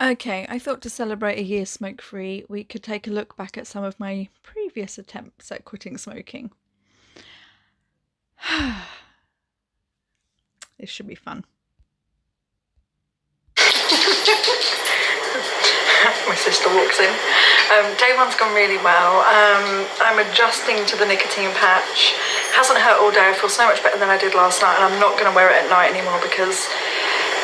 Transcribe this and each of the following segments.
Okay, I thought to celebrate a year smoke-free, we could take a look back at some of my previous attempts at quitting smoking. This should be fun. My sister walks in. Day one's gone really well. I'm adjusting to the nicotine patch. Hasn't hurt all day. I feel so much better than I did last night, and I'm not going to wear it at night anymore because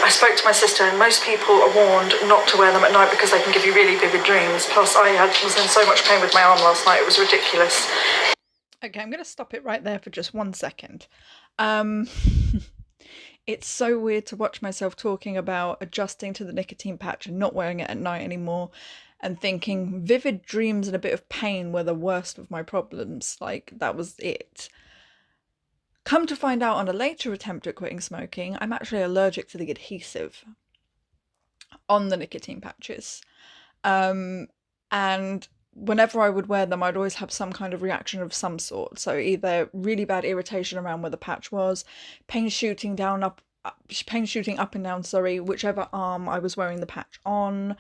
I spoke to my sister, and most people are warned not to wear them at night because they can give you really vivid dreams. Plus, was in so much pain with my arm last night, it was ridiculous. Okay, I'm going to stop it right there for just 1 second. It's so weird to watch myself talking about adjusting to the nicotine patch and not wearing it at night anymore, and thinking vivid dreams and a bit of pain were the worst of my problems. Like, that was it. Come to find out on a later attempt at quitting smoking, I'm actually allergic to the adhesive on the nicotine patches. And whenever I would wear them, I'd always have some kind of reaction of some sort. So either really bad irritation around where the patch was, pain shooting up and down, whichever arm I was wearing the patch on.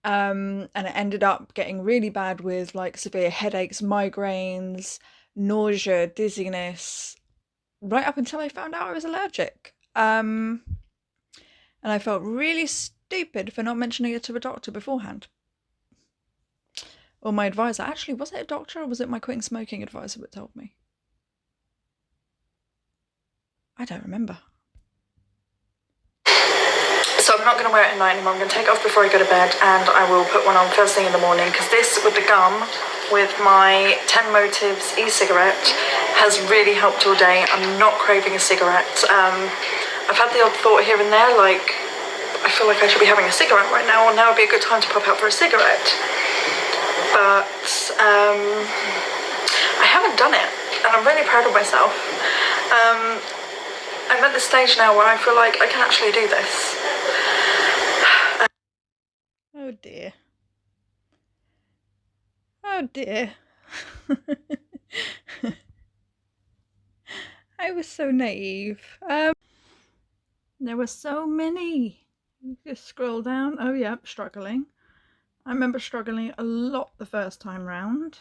And it ended up getting really bad with like severe headaches, migraines, nausea, dizziness, right up until I found out I was allergic. And I felt really stupid for not mentioning it to a doctor beforehand. Or my advisor. Actually, was it a doctor or was it my quitting smoking advisor that told me? I don't remember. So I'm not going to wear it at night anymore. I'm going to take it off before I go to bed, and I will put one on first thing in the morning, because this with the gum, with my 10 Motives e-cigarette, has really helped all day. I'm not craving a cigarette. I've had the odd thought here and there, like, I feel like I should be having a cigarette right now, or now would be a good time to pop out for a cigarette. But I haven't done it, and I'm really proud of myself. I'm at the stage now where I feel like I can actually do this. Oh dear. Oh dear. I was so naive. There were so many. Just scroll down. Oh yeah, struggling. I remember struggling a lot the first time round.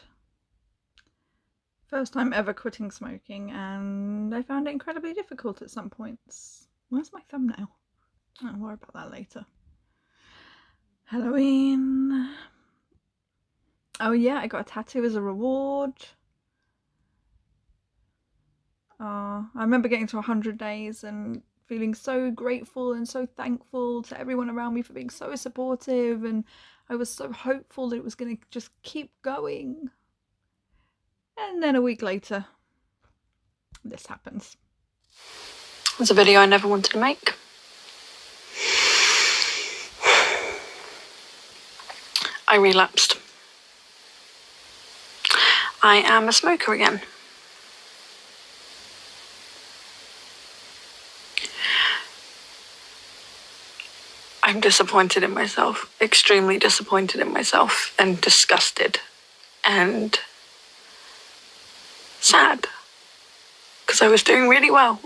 First time ever quitting smoking, and I found it incredibly difficult at some points. Where's my thumbnail? I'll worry about that later. Halloween. Oh yeah, I got a tattoo as a reward. I remember getting to 100 days and feeling so grateful and so thankful to everyone around me for being so supportive, and I was so hopeful that it was going to just keep going. And then a week later, this happens. It's a video I never wanted to make. I relapsed. I am a smoker again. I'm disappointed in myself, extremely disappointed in myself, and disgusted and sad, because I was doing really well.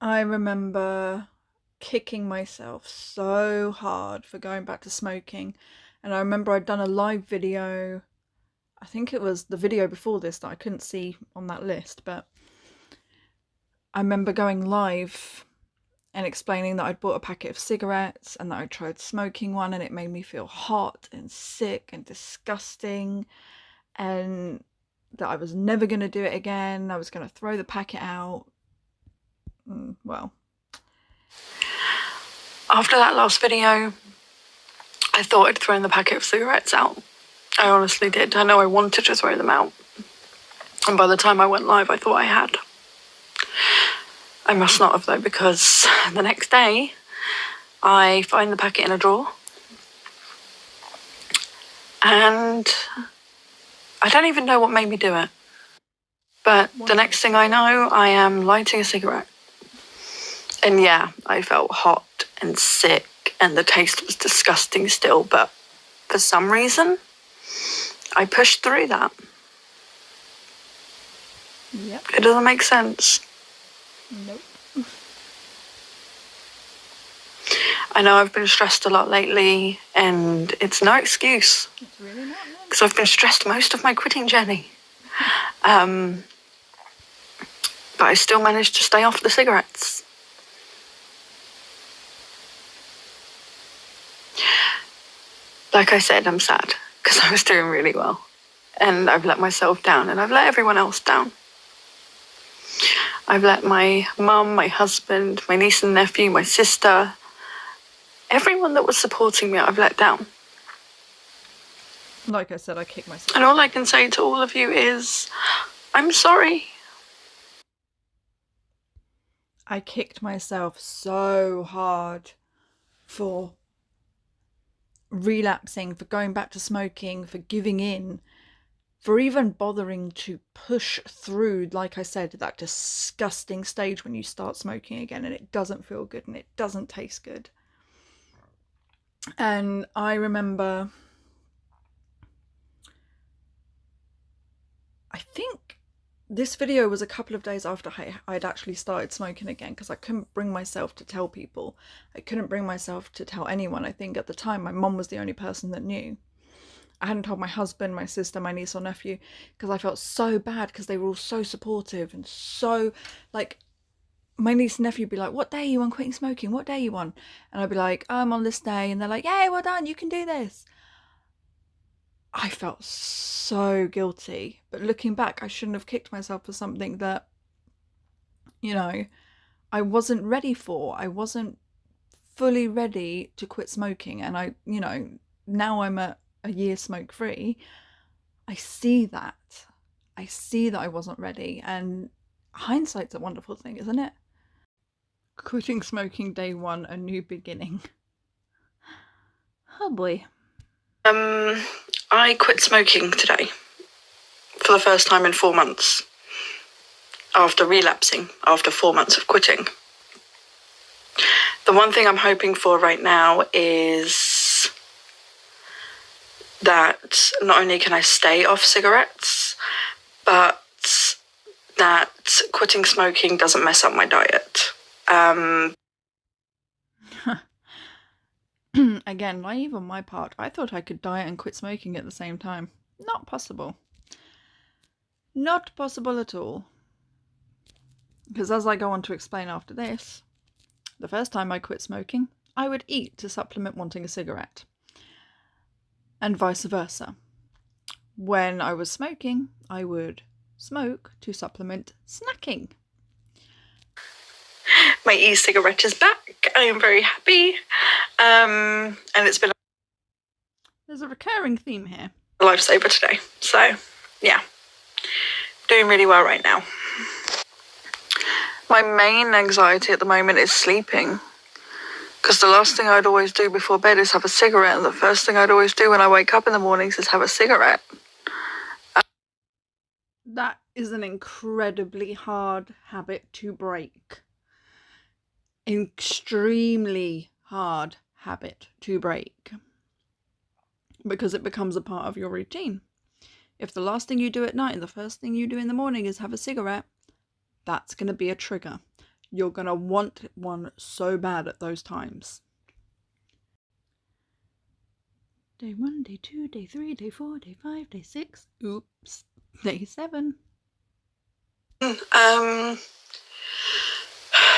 I remember kicking myself so hard for going back to smoking, and I remember I'd done a live video. I think it was the video before this that I couldn't see on that list, but I remember going live and explaining that I'd bought a packet of cigarettes and that I tried smoking one and it made me feel hot and sick and disgusting, and that I was never going to do it again. I was going to throw the packet out. Well, after that last video, I thought I'd thrown the packet of cigarettes out. I honestly did. I know I wanted to throw them out. And by the time I went live, I thought I had. I must not have though, because the next day, I find the packet in a drawer. And I don't even know what made me do it. But the next thing I know, I am lighting a cigarette. And yeah, I felt hot and sick, and the taste was disgusting still, but for some reason, I pushed through that. Yep. It doesn't make sense. Nope. I know I've been stressed a lot lately, and it's no excuse. It's really not, no. Because I've been stressed most of my quitting journey. But I still managed to stay off the cigarettes. Like I said, I'm sad because I was doing really well. And I've let myself down, and I've let everyone else down. I've let my mum, my husband, my niece and nephew, my sister, everyone that was supporting me, I've let down. Like I said, I kicked myself. And all I can say to all of you is, I'm sorry. I kicked myself so hard for relapsing, for going back to smoking, for giving in, for even bothering to push through, like I said, that disgusting stage when you start smoking again and it doesn't feel good and it doesn't taste good. And I remember, I think this video was a couple of days after I'd actually started smoking again, because I couldn't bring myself to tell people. I couldn't bring myself to tell anyone. I think at the time my mum was the only person that knew. I hadn't told my husband, my sister, my niece or nephew, because I felt so bad, because they were all so supportive and so, like, my niece and nephew would be like, what day are you on quitting smoking? What day are you on? And I'd be like, oh, I'm on this day. And they're like, yay, well done, you can do this. I felt so guilty. But looking back, I shouldn't have kicked myself for something that, you know, I wasn't ready for. I wasn't fully ready to quit smoking. And I, you know, now I'm a year smoke free. I see that. I see that I wasn't ready. And hindsight's a wonderful thing, isn't it? Quitting smoking day one, a new beginning. Oh boy. I quit smoking today for the first time in 4 months after relapsing, after 4 months of quitting. The one thing I'm hoping for right now is that not only can I stay off cigarettes, but that quitting smoking doesn't mess up my diet. Again, naive on my part. I thought I could diet and quit smoking at the same time. Not possible. Not possible at all. Because as I go on to explain after this, the first time I quit smoking, I would eat to supplement wanting a cigarette. And vice versa. When I was smoking, I would smoke to supplement snacking. My e-cigarette is back. I am very happy. And it's been There's a recurring theme here. a lifesaver today. So, yeah. Doing really well right now. My main anxiety at the moment is sleeping. Because the last thing I'd always do before bed is have a cigarette, and the first thing I'd always do when I wake up in the mornings is have a cigarette. That is an incredibly hard habit to break. Extremely hard habit to break. Because it becomes a part of your routine. If the last thing you do at night and the first thing you do in the morning is have a cigarette, that's going to be a trigger. You're going to want one so bad at those times. Day 1, day 2, day 3, day 4, day 5, day 6. Oops. Day 7.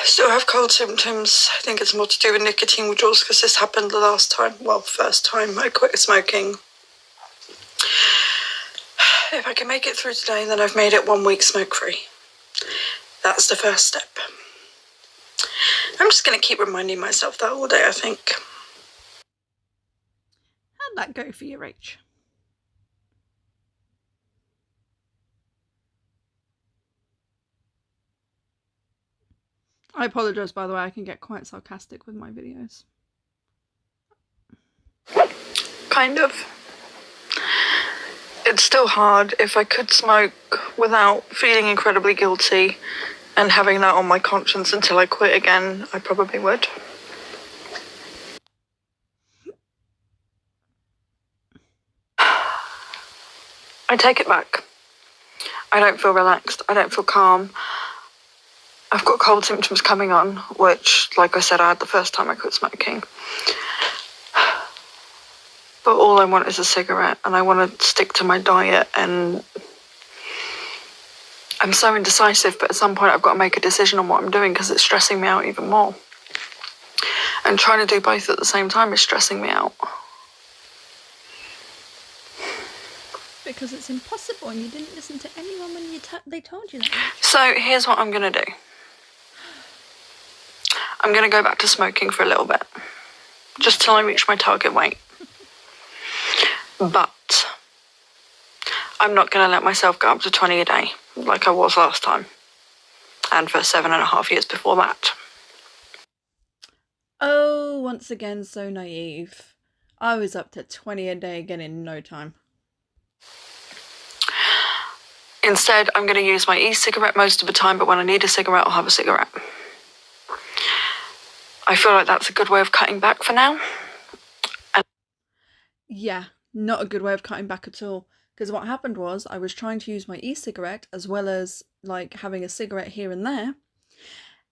Still have cold symptoms. I think it's more to do with nicotine withdrawals because this happened the last time. Well, first time I quit smoking. If I can make it through today, then I've made it 1 week smoke-free. That's the first step. I'm just going to keep reminding myself that all day, I think. How'd that go for you, Rach? I apologise, by the way, I can get quite sarcastic with my videos. Kind of. It's still hard. If I could smoke without feeling incredibly guilty and having that on my conscience until I quit again, I probably would. I take it back. I don't feel relaxed. I don't feel calm. I've got cold symptoms coming on, which, like I said, I had the first time I quit smoking. But all I want is a cigarette, and I want to stick to my diet, and I'm so indecisive, but at some point I've got to make a decision on what I'm doing because it's stressing me out even more. And trying to do both at the same time is stressing me out. Because it's impossible and you didn't listen to anyone when they told you that. So here's what I'm going to do. I'm going to go back to smoking for a little bit, just till I reach my target weight. But I'm not going to let myself go up to 20 a day like I was last time, and for 7.5 years before that. Oh, once again, so naive. I was up to 20 a day again in no time. Instead, I'm going to use my e-cigarette most of the time, but when I need a cigarette, I'll have a cigarette. I feel like that's a good way of cutting back for now. Yeah, not a good way of cutting back at all. Because what happened was I was trying to use my e-cigarette as well as like having a cigarette here and there.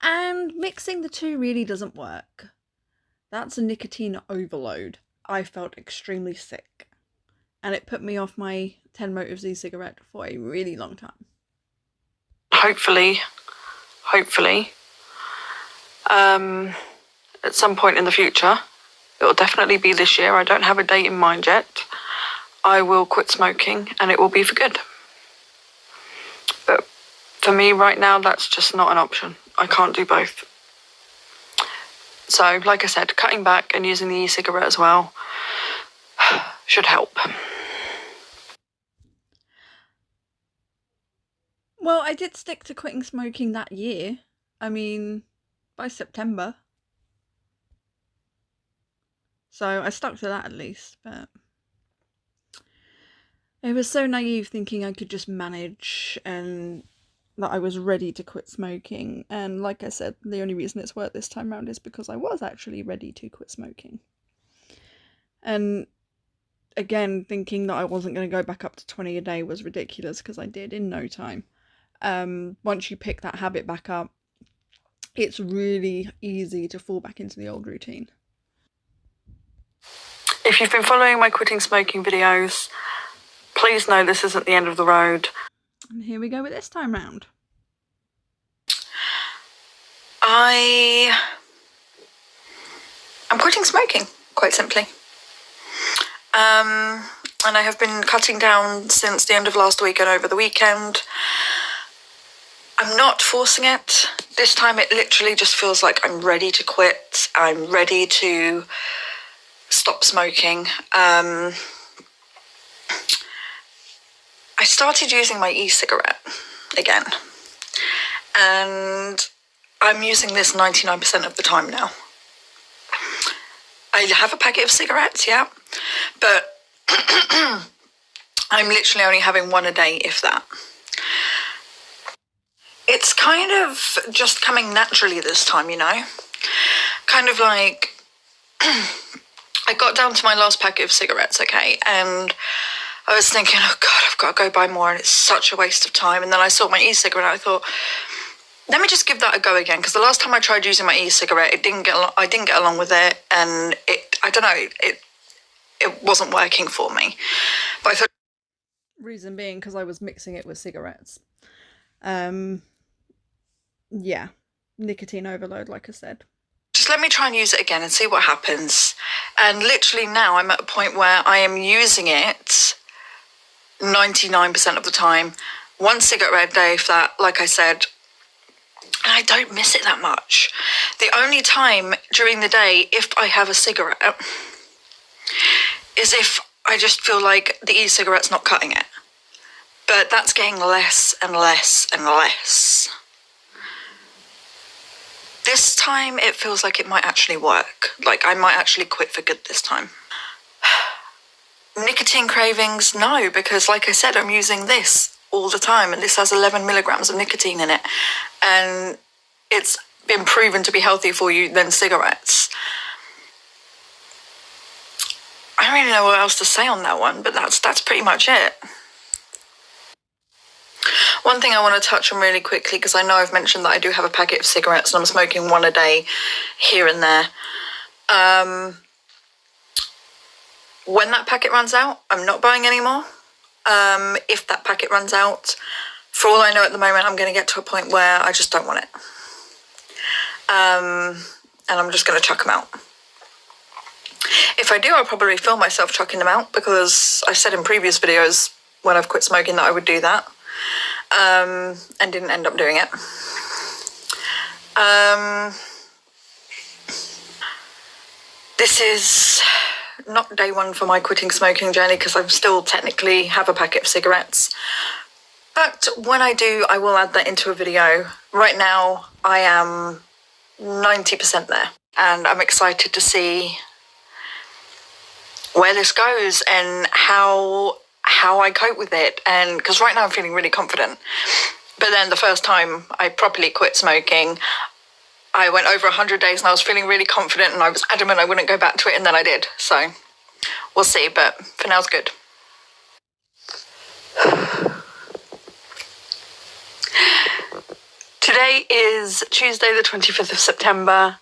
And mixing the two really doesn't work. That's a nicotine overload. I felt extremely sick. And it put me off my 10 Motives e-cigarette for a really long time. Hopefully, at some point in the future, it will definitely be this year, I don't have a date in mind yet, I will quit smoking and it will be for good. But for me right now, that's just not an option. I can't do both. So, like I said, cutting back and using the e-cigarette as well should help. Well, I did stick to quitting smoking that year. I mean, by September. So I stuck to that at least, but it was so naive thinking I could just manage and that I was ready to quit smoking. And like I said, the only reason it's worked this time around is because I was actually ready to quit smoking. And again, thinking that I wasn't going to go back up to 20 a day was ridiculous because I did in no time. Once you pick that habit back up, it's really easy to fall back into the old routine. If you've been following my quitting smoking videos, please know this isn't the end of the road. And here we go with this time round. I'm quitting smoking, quite simply. And I have been cutting down since the end of last week and over the weekend. I'm not forcing it. This time it literally just feels like I'm ready to quit. I'm ready to stop smoking. I started using my e-cigarette again, and I'm using this 99% of the time now. I have a packet of cigarettes, yeah, but I'm literally only having one a day, if that. It's kind of just coming naturally this time, you know? Kind of like, I got down to my last packet of cigarettes, okay, and I was thinking, oh God, I've got to go buy more and it's such a waste of time. And then I saw my e-cigarette and I thought, let me just give that a go again, because the last time I tried using my e-cigarette, I didn't get along with it, and it wasn't working for me. But I thought, reason being because I was mixing it with cigarettes. Yeah, nicotine overload, like I said. Just let me try and use it again and see what happens. And literally now I'm at a point where I am using it 99% of the time. One cigarette a day, if that, like I said, and I don't miss it that much. The only time during the day, if I have a cigarette, is if I just feel like the e-cigarette's not cutting it. But that's getting less and less and less. This time it feels like it might actually work. Like I might actually quit for good this time. Nicotine cravings, no, because like I said, I'm using this all the time, and this has 11 milligrams of nicotine in it, and it's been proven to be healthier for you than cigarettes. I don't really know what else to say on that one, but that's pretty much it. One thing I want to touch on really quickly, because I know I've mentioned that I do have a packet of cigarettes and I'm smoking one a day here and there. When that packet runs out, I'm not buying any more. If that packet runs out, for all I know at the moment, I'm going to get to a point where I just don't want it. And I'm just going to chuck them out. If I do, I'll probably film myself chucking them out, because I've said in previous videos when I've quit smoking that I would do that, and didn't end up doing it. This is not day one for my quitting smoking journey, because I still technically have a packet of cigarettes. But when I do, I will add that into a video. Right now, I am 90% there, and I'm excited to see where this goes and how I cope with it. And because right now I'm feeling really confident, but then the first time I properly quit smoking, I went over 100 days and I was feeling really confident and I was adamant I wouldn't go back to it, and then I did. So we'll see, but for now it's good. Today is Tuesday the 25th of September.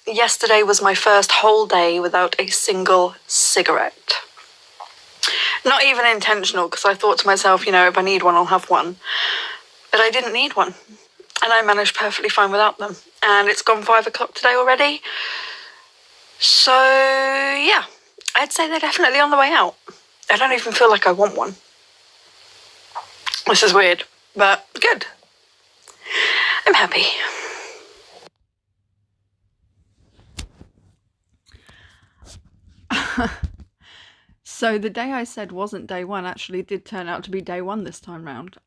Yesterday was my first whole day without a single cigarette. Not even intentional, because I thought to myself, you know, if I need one, I'll have one. But I didn't need one. And I managed perfectly fine without them. And it's gone 5 o'clock today already. So, yeah, I'd say they're definitely on the way out. I don't even feel like I want one. This is weird, but good. I'm happy. So the day I said wasn't day one actually did turn out to be day one this time round.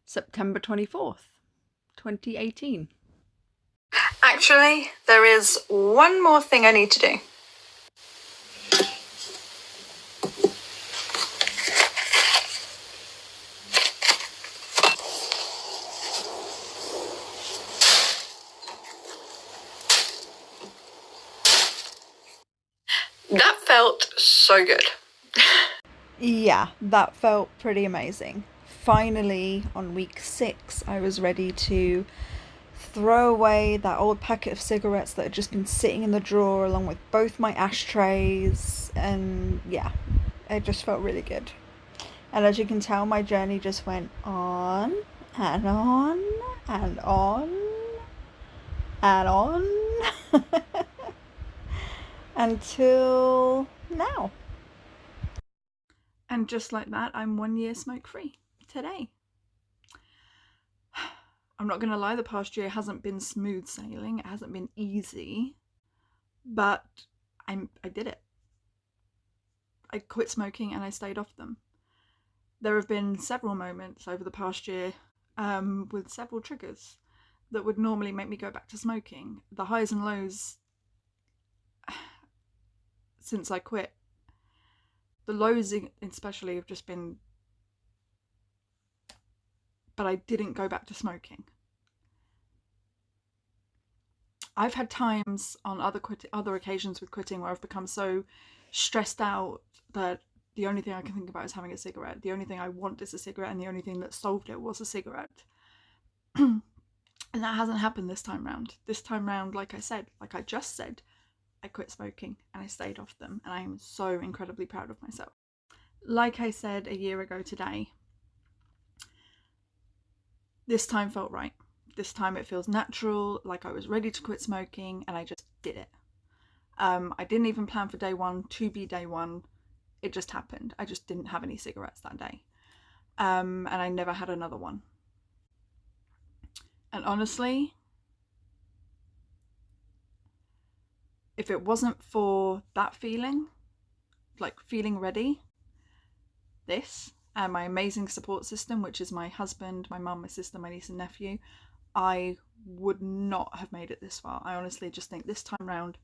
September 24th, 2018. Actually, there is one more thing I need to do. That felt so good. Yeah, that felt pretty amazing. Finally, on week 6, I was ready to throw away that old packet of cigarettes that had just been sitting in the drawer along with both my ashtrays, and yeah, it just felt really good. And as you can tell, my journey just went on and on and on and on until now. And just like that, I'm 1 year smoke free today. I'm not going to lie, the past year hasn't been smooth sailing. It hasn't been easy, but I did it. I quit smoking and I stayed off them. There have been several moments over the past year with several triggers that would normally make me go back to smoking. The highs and lows since I quit. The lows especially have just been, but I didn't go back to smoking. I've had times on other occasions with quitting where I've become so stressed out that the only thing I can think about is having a cigarette. The only thing I want is a cigarette, and the only thing that solved it was a cigarette. And that hasn't happened this time round. This time round, like I just said, I quit smoking and I stayed off them, and I am so incredibly proud of myself. Like I said a year ago today, this time felt right. This time it feels natural, like I was ready to quit smoking, and I just did it. I didn't even plan for day one to be day one. It just happened. I just didn't have any cigarettes that day. And I never had another one. And honestly, if it wasn't for that feeling, like feeling ready, this, and my amazing support system, which is my husband, my mum, my sister, my niece and nephew, I would not have made it this far. I honestly just think this time round,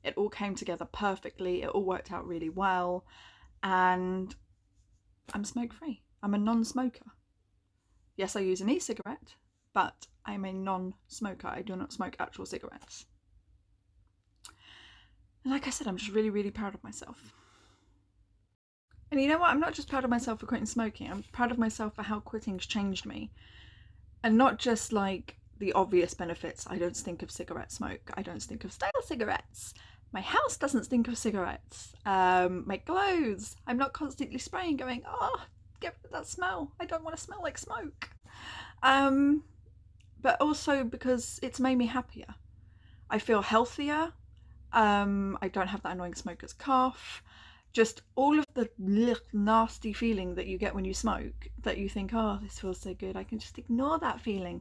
it all came together perfectly. It all worked out really well. And I'm smoke free. I'm a non-smoker. Yes, I use an e-cigarette, but I'm a non-smoker. I do not smoke actual cigarettes. And like I said, I'm just really, really proud of myself. you know what? I'm not just proud of myself for quitting smoking. I'm proud of myself for how quitting's changed me. And not just like the obvious benefits. I don't stink of cigarette smoke. I don't stink of stale cigarettes. My house doesn't stink of cigarettes. My clothes. I'm not constantly spraying going, oh, get rid of that smell. I don't want to smell like smoke. But also because it's made me happier. I feel healthier. I don't have that annoying smoker's cough. Just all of the nasty feeling that you get when you smoke, that you think, oh, this feels so good, I can just ignore that feeling.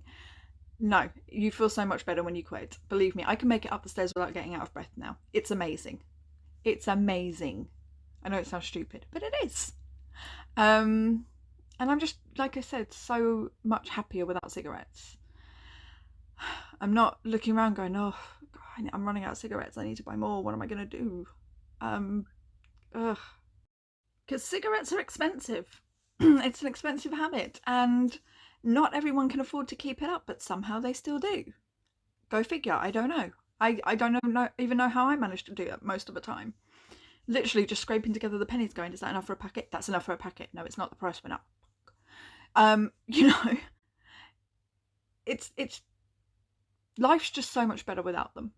No, you feel so much better when you quit. Believe me, I can make it up the stairs without getting out of breath now. It's amazing. It's amazing. I know it sounds stupid, but it is. And I'm just, like I said, so much happier without cigarettes. I'm not looking around going, oh, God, I'm running out of cigarettes. I need to buy more. What am I going to do? Because cigarettes are expensive. It's an expensive habit, and not everyone can afford to keep it up, but somehow they still do. Go figure. I don't know. I don't even know how I managed to do it most of the time. Literally just scraping together the pennies going, is that enough for a packet? That's enough for a packet. No, it's not. The price went up. You know, it's life's just so much better without them.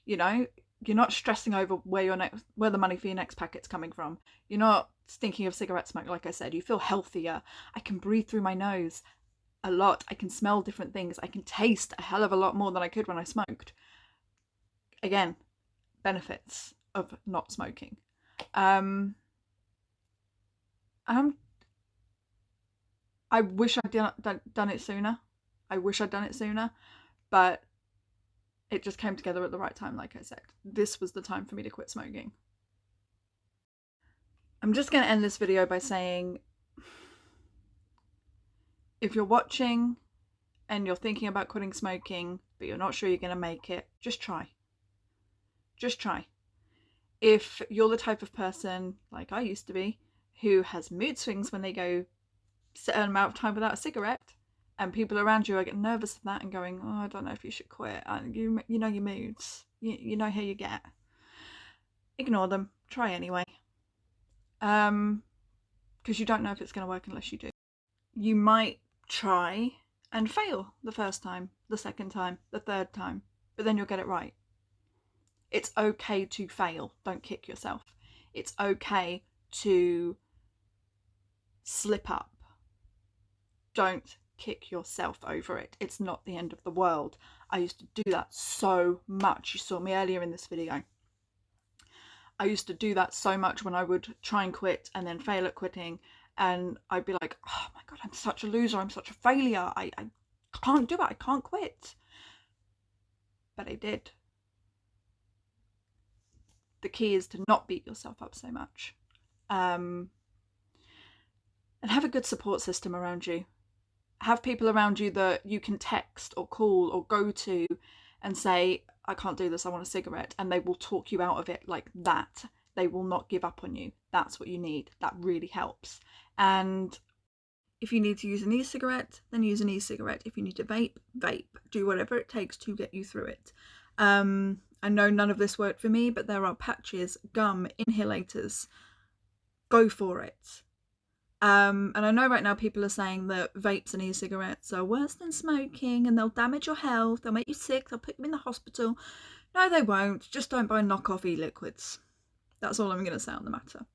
You know, you're not stressing over where the money for your next packet's coming from. You're not thinking of cigarette smoke, like I said. You feel healthier. I can breathe through my nose a lot. I can smell different things. I can taste a hell of a lot more than I could when I smoked. Again, benefits of not smoking. I wish I'd done it sooner. I wish I'd done it sooner, but it just came together at the right time, like I said. This was the time for me to quit smoking. I'm just going to end this video by saying, if you're watching and you're thinking about quitting smoking, but you're not sure you're going to make it, just try. Just try. If you're the type of person, like I used to be, who has mood swings when they go a certain amount of time without a cigarette, and people around you are getting nervous of that and going, oh, I don't know if you should quit. You know your moods. You know how you get. Ignore them. Try anyway. Because you don't know if it's going to work unless you do. You might try and fail the first time, the second time, the third time, but then you'll get it right. It's okay to fail. Don't kick yourself. It's okay to slip up. Don't kick yourself over it. It's not the end of the world. I used to do that so much. You saw me earlier in this video. I used to do that so much when I would try and quit and then fail at quitting, and I'd be like, oh my God, I'm such a loser. I'm such a failure. I can't do it. I can't quit. But I did. The key is to not beat yourself up so much. And have a good support system around you. Have people around you that you can text or call or go to and say, I can't do this, I want a cigarette, and they will talk you out of it like that. They will not give up on you. That's what you need. That really helps. And if you need to use an e-cigarette, then use an e-cigarette. If you need to vape, vape. Do whatever it takes to get you through it. I know none of this worked for me, but there are patches, gum, inhalators. Go for it. And I know right now people are saying that vapes and e-cigarettes are worse than smoking and they'll damage your health, they'll make you sick, they'll put you in the hospital. No, they won't. Just don't buy knockoff e-liquids. That's all I'm going to say on the matter.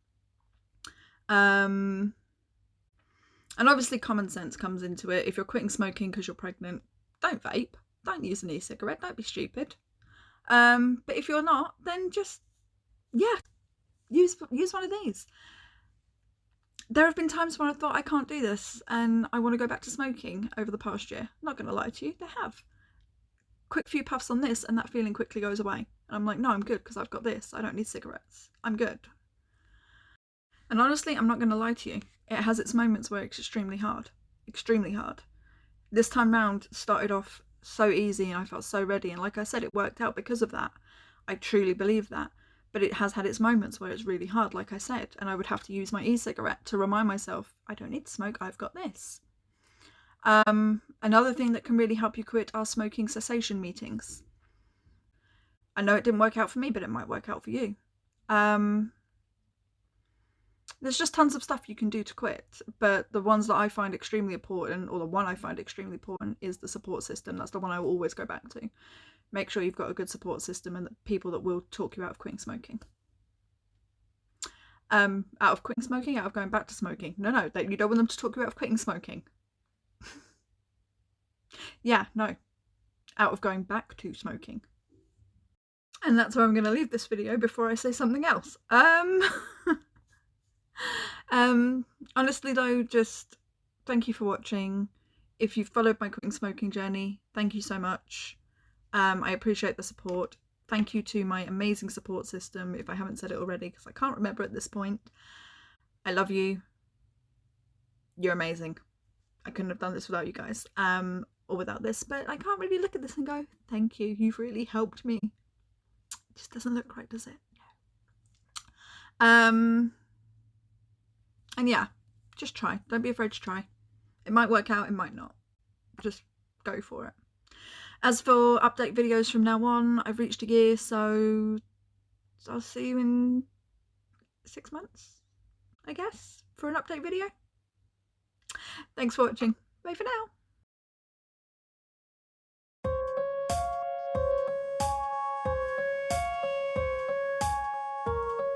And obviously common sense comes into it. If you're quitting smoking because you're pregnant, don't vape. Don't use an e-cigarette. Don't be stupid. But if you're not, then just, yeah, use one of these. There have been times when I thought I can't do this and I want to go back to smoking over the past year. I'm not going to lie to you, they have. Quick few puffs on this and that feeling quickly goes away. And I'm like, no, I'm good because I've got this. I don't need cigarettes. I'm good. And honestly, I'm not going to lie to you. It has its moments where it's extremely hard. Extremely hard. This time round started off so easy and I felt so ready. And like I said, it worked out because of that. I truly believe that. But it has had its moments where it's really hard, like I said, and I would have to use my e-cigarette to remind myself, I don't need to smoke, I've got this. Another thing that can really help you quit are smoking cessation meetings. I know it didn't work out for me, but it might work out for you. There There's just tons of stuff you can do to quit, but the ones that I find extremely important, or the one I find extremely important, is the support system. That's the one I will always go back to. Make sure you've got a good support system and people that will talk you out of quitting smoking. Out of quitting smoking, out of going back to smoking. No, you don't want them to talk you out of quitting smoking. Yeah, no, out of going back to smoking. And that's where I'm going to leave this video before I say something else. Honestly though, just thank you for watching. If you've followed my quitting smoking journey, thank you so much. I appreciate the support. Thank you to my amazing support system, if I haven't said it already, because I can't remember at this point. I love you. You're amazing. I couldn't have done this without you guys, or without this, but I can't really look at this and go, thank you, you've really helped me. It just doesn't look right, does it? And yeah, just try. Don't be afraid to try. It might work out, it might not. Just go for it. As for update videos from now on, I've reached a year, so I'll see you in 6 months, I guess, for an update video. Thanks for watching. Bye for now.